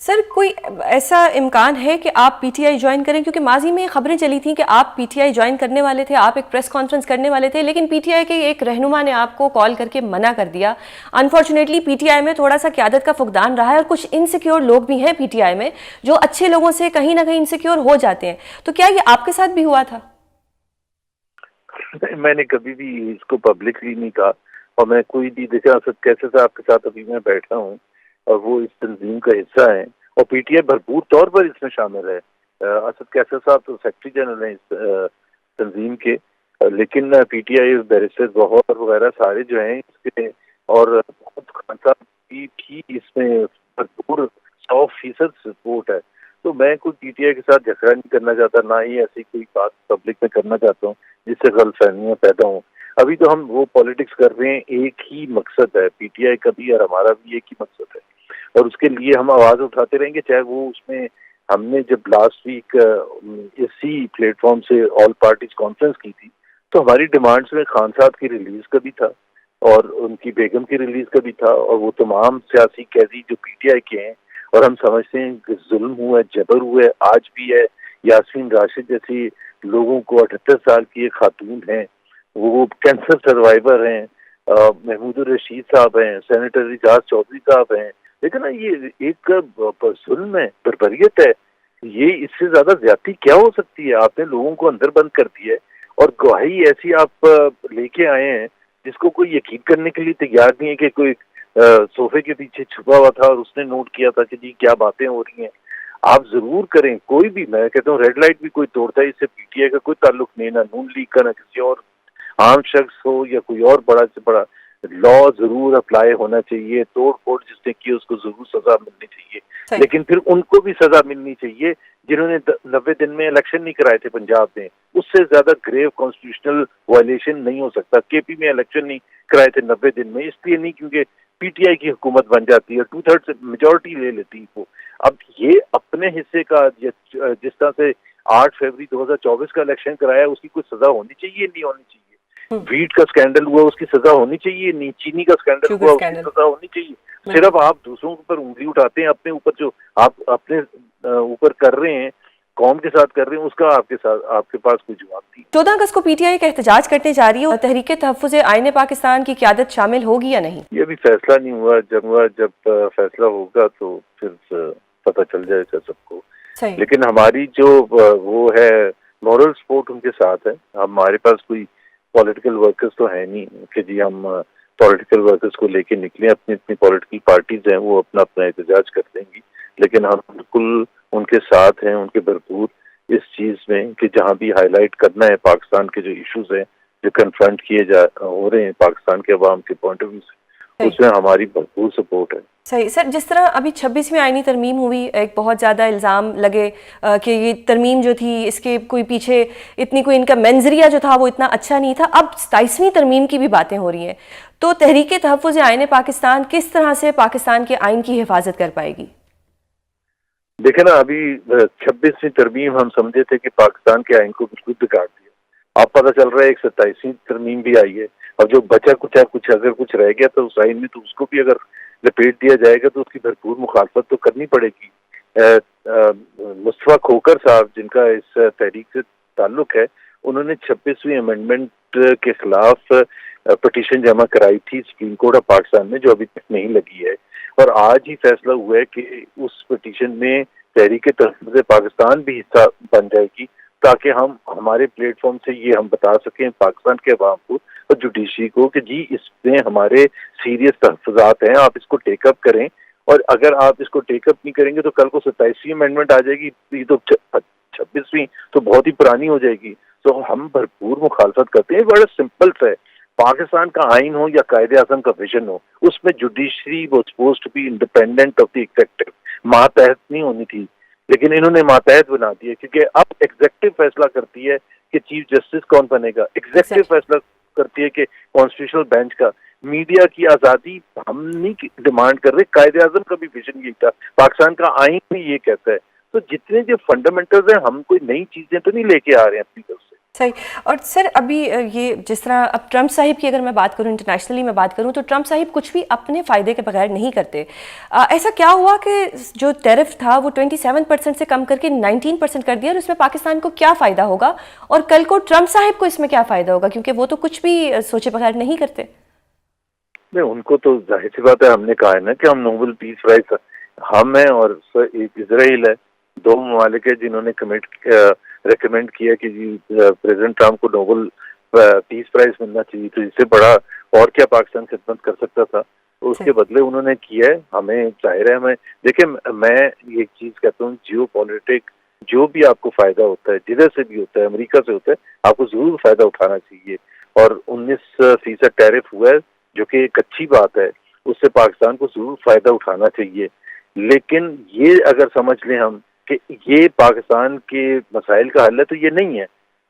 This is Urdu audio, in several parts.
سر کوئی ایسا امکان ہے کہ آپ پی ٹی آئی جوائن کریں؟ کیونکہ ماضی میں خبریں چلی تھیں کہ آپ پی ٹی آئی جوائن کرنے والے تھے، آپ ایک پریس کانفرنس کرنے والے تھے، لیکن پی ٹی آئی کے ایک رہنما نے آپ کو کال کر کے منع کر دیا۔ انفارچونیٹلی پی ٹی آئی میں تھوڑا سا قیادت کا فقدان رہا ہے، اور کچھ انسیکیور لوگ بھی ہیں پی ٹی آئی میں جو اچھے لوگوں سے کہیں نہ کہیں انسیکیور ہو جاتے ہیں، تو کیا یہ آپ کے ساتھ بھی ہوا تھا؟ میں نے کبھی بھی اس کو پبلکلی نہیں کہا، اور میں کوئی بھی دیکھا کیسے صاحب کے ساتھ ابھی میں بیٹھا ہوں اور وہ اس تنظیم کا حصہ ہیں، اور پی ٹی آئی بھرپور طور پر اس میں شامل ہے۔ اسد کیسر صاحب تو سیکرٹری جنرل ہیں اس تنظیم کے، لیکن پی ٹی آئی بیرسٹر گوہر وغیرہ سارے جو ہیں اس کے، اور خود خان صاحب کی بھی اس میں بھرپور 100% سپورٹ ہے۔ تو میں کوئی پی ٹی آئی کے ساتھ جھگڑا نہیں کرنا چاہتا، نہ ہی ایسی کوئی بات پبلک میں کرنا چاہتا ہوں جس سے غلط فہمیاں پیدا ہوں۔ ابھی تو ہم وہ پالیٹکس کر رہے ہیں، ایک ہی مقصد ہے پی ٹی آئی کا بھی اور ہمارا بھی ایک ہی مقصد ہے، اور اس کے لیے ہم آواز اٹھاتے رہیں گے، چاہے وہ اس میں ہم نے جب لاسٹ ویک اسی پلیٹ فارم سے آل پارٹیز کانفرنس کی تھی تو ہماری ڈیمانڈز میں خان صاحب کی ریلیز کا بھی تھا اور ان کی بیگم کی ریلیز کا بھی تھا، اور وہ تمام سیاسی قیدی جو پی ٹی آئی کے ہیں اور ہم سمجھتے ہیں کہ ظلم ہوا ہے، جبر ہوا ہے، آج بھی ہے۔ یاسین راشد جیسی لوگوں کو 78 سال کی ایک خاتون ہیں، وہ کینسر سروائیور ہیں، محمود الرشید صاحب ہیں، سینیٹر اعجاز چودھری صاحب ہیں، لیکن یہ ایک ظلم ہے، بربریت ہے۔ یہ اس سے زیادہ زیادتی کیا ہو سکتی ہے؟ آپ نے لوگوں کو اندر بند کر دیا ہے، اور گواہی ایسی آپ لے کے آئے ہیں جس کو کوئی یقین کرنے کے لیے تیار نہیں ہے کہ کوئی صوفے کے پیچھے چھپا ہوا تھا اور اس نے نوٹ کیا تھا کہ جی کیا باتیں ہو رہی ہیں۔ آپ ضرور کریں، کوئی بھی، میں کہتا ہوں ریڈ لائٹ بھی کوئی توڑتا ہے، اس سے پی ٹی آئی کا کوئی تعلق نہیں، نہ نون لیگ کا، نہ کسی اور عام شخص ہو یا کوئی اور بڑا سے بڑا۔ لا ضرور اپلائی ہونا چاہیے، توڑ پھوڑ جس نے کی اس کو ضرور سزا ملنی چاہیے، لیکن پھر ان کو بھی سزا ملنی چاہیے جنہوں نے 90 دن میں الیکشن نہیں کرائے تھے پنجاب میں۔ اس سے زیادہ گریو کانسٹیٹیوشنل وائلیشن نہیں ہو سکتا۔ کے پی میں الیکشن نہیں کرائے تھے 90 دن میں، اس لیے نہیں کیونکہ پی ٹی آئی کی حکومت بن جاتی ہے، 2/3 سے میجورٹی لے لیتی ہے وہ۔ اب یہ اپنے حصے کا جس طرح سے 8 فروری 2024 کا الیکشن کرایا، اس کی کوئی سزا ہونی چاہیے نہیں ہونی چاہیے؟ ویٹ کا سکینڈل ہوا، اس کی سزا ہونی چاہیے نہیں؟ چینی کا سکینڈل ہوا، اس کی سزا ہونی چاہیے؟ صرف آپ دوسروں پر انگلی اٹھاتے ہیں، اپنے اوپر جو آپ اپنے اوپر کر رہے ہیں، قوم کے ساتھ کر رہے ہیں، اس کا آپ کے پاس کوئی جواب نہیں۔ 14 اگست کو پی ٹی آئی کا احتجاج کرنے جا رہی ہے، اور تحریک تحفظ آئین پاکستان کی قیادت شامل ہوگی یا نہیں؟ یہ ابھی فیصلہ نہیں ہوا، جب فیصلہ ہوگا تو پھر پتہ چل جائے گا سب کو۔ لیکن ہماری جو وہ ہے مورل سپورٹ ان کے ساتھ ہے۔ ہمارے پاس کوئی پولیٹیکل ورکرز تو ہے نہیں کہ جی ہم پولیٹیکل ورکرز کو لے کے نکلیں، اپنی پولیٹیکل پارٹیز ہیں وہ اپنا احتجاج کر دیں گی، لیکن ہم بالکل ان کے ساتھ ہیں، ان کے بھرپور اس چیز میں کہ جہاں بھی ہائی لائٹ کرنا ہے پاکستان کے جو ایشوز ہیں جو کنفرنٹ ہو رہے ہیں پاکستان کے عوام کے پوائنٹ آف ویو سے، اس میں ہماری بھرپور سپورٹ ہے۔ صحیح سر، جس طرح ابھی 26ویں آئینی ترمیم ہوئی، ایک بہت زیادہ الزام لگے کہ یہ ترمیم جو تھی اس کے کوئی پیچھے اتنی کوئی ان کا منظریہ جو تھا وہ اتنا اچھا نہیں تھا، اب 27ویں ترمیم کی بھی باتیں ہو رہی ہیں، تو تحریک تحفظ آئین پاکستان کس طرح سے پاکستان کے آئین کی حفاظت کر پائے گی؟ دیکھیں نا، ابھی 26ویں ترمیم ہم سمجھے تھے کہ پاکستان کے آئین کو بالکل بگاڑ دیا، اب پتہ چل رہا ہے ایک 27ویں ترمیم بھی آئی ہے، اور جو بچا کچھ اگر کچھ رہ گیا تو اس آئین میں تو اس کو بھی اگر لپیٹ دیا جائے گا تو اس کی بھرپور مخالفت تو کرنی پڑے گی۔ مصطفیٰ کھوکر صاحب جن کا اس تحریک سے تعلق ہے، انہوں نے 26ویں امینڈمنٹ کے خلاف پٹیشن جمع کرائی تھی سپریم کورٹ آف پاکستان میں، جو ابھی تک نہیں لگی ہے، اور آج ہی فیصلہ ہوا ہے کہ اس پٹیشن میں تحریک تحفظ پاکستان بھی حصہ بن جائے گی، تاکہ ہم ہمارے پلیٹ فارم سے یہ ہم بتا سکیں پاکستان کے عوام کو اور جوڈیشری کو کہ جی اس میں ہمارے سیریس تحفظات ہیں، آپ اس کو ٹیک اپ کریں، اور اگر آپ اس کو ٹیک اپ نہیں کریں گے تو کل کو 27ویں امینڈمنٹ آ جائے گی، یہ تو 26ویں تو بہت ہی پرانی ہو جائے گی۔ تو ہم بھرپور مخالفت کرتے ہیں۔ بڑا سمپل سا ہے، پاکستان کا آئین ہو یا قائد اعظم کا ویژن ہو، اس میں judiciary was suppose to be independent of the executive, ماتحت نہیں ہونی تھی، لیکن انہوں نے ماتحت بنا دیا، کیونکہ اب ایگزیکٹو فیصلہ کرتی ہے کہ چیف جسٹس کون بنے گا، ایگزیکٹو فیصلہ کرتی ہے کہ کانسٹیٹیوشنل بینچ کا۔ میڈیا کی آزادی ہم نہیں ڈیمانڈ کر رہے، قائد اعظم کا بھی ویژن یہی تھا، پاکستان کا آئین بھی یہ کہتا ہے۔ تو جتنے جو فنڈامنٹلز ہیں، ہم کوئی نئی چیزیں تو نہیں لے کے آ رہے ہیں اپنی طرف سے، صحیح. اور سر ابھی یہ جس طرح اب ٹرمپ صاحب کی اگر میں بات کروں، انٹرنیشنلی میں بات کروں، تو ٹرمپ صاحب کچھ بھی اپنے فائدے کے بغیر نہیں کرتے. ایسا کیا ہوا کہ جو ٹیرف تھا وہ 27% سے کم کر کے 19% کر دیا، اور اس میں پاکستان کو کیا فائدہ ہوگا، اور کل کو ٹرمپ صاحب کو اس میں کیا فائدہ ہوگا، کیونکہ وہ تو کچھ بھی سوچے بغیر نہیں کرتے. نہیں، ان کو تو ظاہر سی بات ہے، ہم نے کہا ہے نا کہ ہم نوبل پیس پرائز ہم ہیں اور ایک اسرائیل ہے، دو ممالک ہیں جنہوں نے ریکمینڈ کیا کہ جی پریزیڈنٹ ٹرمپ کو نوبل پیس پرائز ملنا چاہیے. تو اس سے بڑا اور کیا پاکستان خدمت کر سکتا تھا. تو اس کے بدلے انہوں نے کیا ہے. ہمیں ظاہر ہے، ہمیں دیکھیں، میں ایک چیز کہتا ہوں، جیو پالیٹک جو بھی آپ کو فائدہ ہوتا ہے، جدھر سے بھی ہوتا ہے، امریکہ سے ہوتا ہے، آپ کو ضرور فائدہ اٹھانا چاہیے. اور 19% ٹیرف ہوا ہے جو کہ ایک اچھی بات ہے، اس سے پاکستان کو ضرور فائدہ اٹھانا چاہیے. لیکن یہ اگر سمجھ لیں ہم کہ یہ پاکستان کے مسائل کا حل ہے، تو یہ نہیں ہے.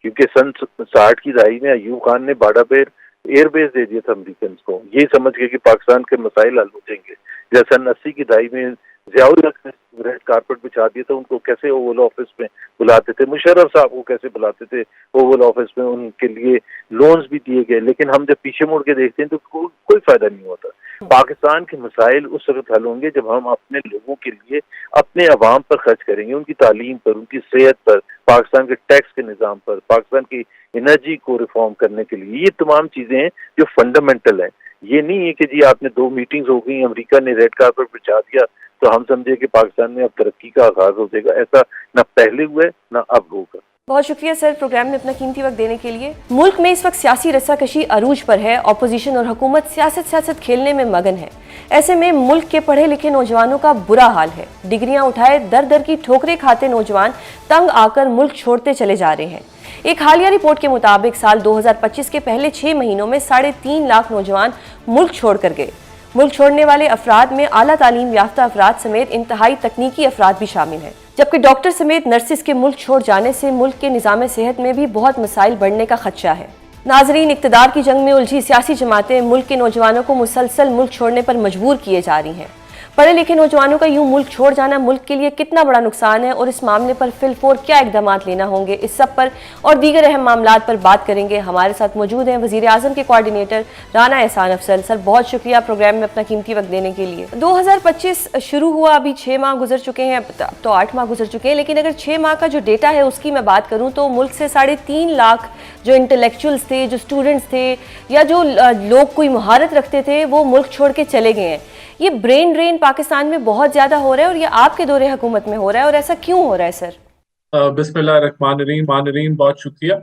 کیونکہ سن 60 کی دہائی میں ایوب خان نے باڈا پیر ایئر بیس دے دیا تھا امریکنز کو، یہ سمجھ کے کہ پاکستان کے مسائل حل ہو جائیں گے. یا سن 80 کی دہائی میں ضیاء الحق نے ریڈ کارپٹ بچھا دیا تھا، ان کو کیسے اوول آفس میں بلاتے تھے، مشرف صاحب کو کیسے بلاتے تھے اوول آفس میں، ان کے لیے لونز بھی دیے گئے. لیکن ہم جب پیچھے مڑ کے دیکھتے ہیں تو کوئی فائدہ نہیں ہوتا. پاکستان کے مسائل اس وقت حل ہوں گے جب ہم اپنے لوگوں کے لیے، اپنے عوام پر خرچ کریں گے، ان کی تعلیم پر، ان کی صحت پر، پاکستان کے ٹیکس کے نظام پر، پاکستان کی انرجی کو ریفارم کرنے کے لیے. یہ تمام چیزیں ہیں جو فنڈامنٹل ہیں. یہ نہیں ہے کہ جی آپ نے 2 میٹنگز ہو گئی، امریکہ نے ریڈ کارپٹ بچھا دیا تو ہم سمجھے کہ پاکستان میں اب ترقی کا آغاز ہو جائے گا. ایسا نہ پہلے ہوا ہے نہ اب ہوگا. بہت شکریہ سر پروگرام میں اپنا قیمتی وقت دینے کے لیے. ملک میں اس وقت سیاسی رسہ کشی عروج پر ہے. اپوزیشن اور حکومت سیاست کھیلنے میں مگن ہے. ایسے میں ملک کے پڑھے لکھے نوجوانوں کا برا حال ہے. ڈگریاں اٹھائے در در کی ٹھوکریں کھاتے نوجوان تنگ آ کر ملک چھوڑتے چلے جا رہے ہیں. ایک حالیہ رپورٹ کے مطابق سال 2025 کے پہلے 6 مہینوں میں 3.5 لاکھ نوجوان ملک چھوڑ کر گئے. ملک چھوڑنے والے افراد میں اعلیٰ تعلیم یافتہ افراد سمیت انتہائی تکنیکی افراد بھی شامل ہیں، جبکہ ڈاکٹر سمیت نرسز کے ملک چھوڑ جانے سے ملک کے نظام صحت میں بھی بہت مسائل بڑھنے کا خدشہ ہے. ناظرین، اقتدار کی جنگ میں الجھی سیاسی جماعتیں ملک کے نوجوانوں کو مسلسل ملک چھوڑنے پر مجبور کیے جا رہی ہیں. پڑھے لکھے نوجوانوں کا یوں ملک چھوڑ جانا ملک کے لیے کتنا بڑا نقصان ہے، اور اس معاملے پر فی الفور کیا اقدامات لینا ہوں گے، اس سب پر اور دیگر اہم معاملات پر بات کریں گے. ہمارے ساتھ موجود ہیں وزیر اعظم کے کوارڈینیٹر رانا احسان افضل. سر بہت شکریہ پروگرام میں اپنا قیمتی وقت دینے کے لیے. 2025 شروع ہوا، ابھی 6 ماہ گزر چکے ہیں، اب تو 8 ماہ گزر چکے ہیں، لیکن اگر 6 ماہ کا جو ڈیٹا ہے اس کی میں بات کروں تو ملک سے 3.5 لاکھ جو انٹلیکچوئلز تھے، جو اسٹوڈنٹس تھے، یا جو لوگ کوئی مہارت رکھتے تھے، وہ ملک چھوڑ کے چلے گئے ہیں. یہ برین ڈرین پاکستان میں بہت زیادہ ہو رہا ہے، اور یہ آپ کے دور حکومت میں ہو رہا ہے، اور ایسا کیوں ہو رہا ہے سر؟ بسم اللہ الرحمن الرحیم. بہت شکریہ.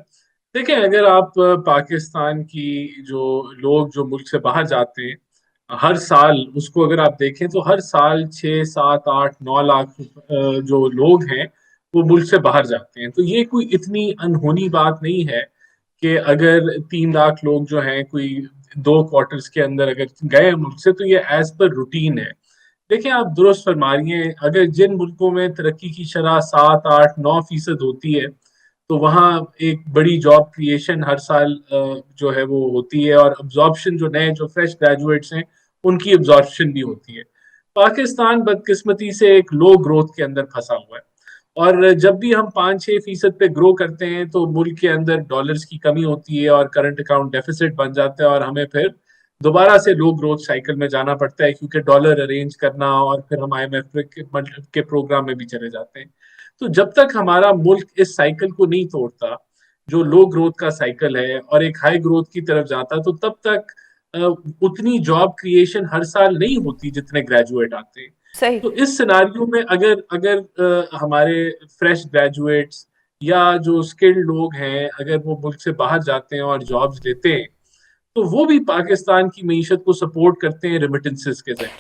دیکھیں، اگر آپ پاکستان کی جو لوگ جو ملک سے باہر جاتے ہیں ہر سال، اس کو اگر آپ دیکھیں تو ہر سال 6 7 8 9 لاکھ جو لوگ ہیں وہ ملک سے باہر جاتے ہیں. تو یہ کوئی اتنی انہونی بات نہیں ہے کہ اگر 3 لاکھ لوگ جو ہیں کوئی 2 کوارٹرز کے اندر اگر گئے ملک سے تو یہ ایز پر روٹین ہے. دیکھیں، آپ درست فرما رہی ہیں، اگر جن ملکوں میں ترقی کی شرح 7 8 9% ہوتی ہے تو وہاں ایک بڑی جاب کریشن ہر سال جو ہے وہ ہوتی ہے، اور ابزارپشن جو نئے جو فریش گریجویٹس ہیں ان کی ابزارپشن بھی ہوتی ہے. پاکستان بدقسمتی سے ایک لو گروتھ کے اندر پھنسا ہوا ہے، اور جب بھی ہم 5-6% پہ گرو کرتے ہیں تو ملک کے اندر ڈالرز کی کمی ہوتی ہے اور کرنٹ اکاؤنٹ ڈیفیسٹ بن جاتا ہے، اور ہمیں پھر دوبارہ سے لو گروتھ سائیکل میں جانا پڑتا ہے، کیونکہ ڈالر ارینج کرنا اور پھر ہم IMF کے پروگرام میں بھی چلے جاتے ہیں. تو جب تک ہمارا ملک اس سائیکل کو نہیں توڑتا جو لو گروتھ کا سائیکل ہے اور ایک ہائی گروتھ کی طرف جاتا، تو تب تک اتنی جاب کریشن ہر سال نہیں ہوتی جتنے گریجویٹ آتے ہیں. صحیح. تو اس سیناریو میں اگر ہمارے فریش گریجویٹس یا جو اسکلڈ لوگ ہیں اگر وہ ملک سے باہر جاتے ہیں اور جابز لیتے ہیں تو وہ بھی پاکستان کی معیشت کو سپورٹ کرتے ہیں ریمیٹنسز کے ذریعے.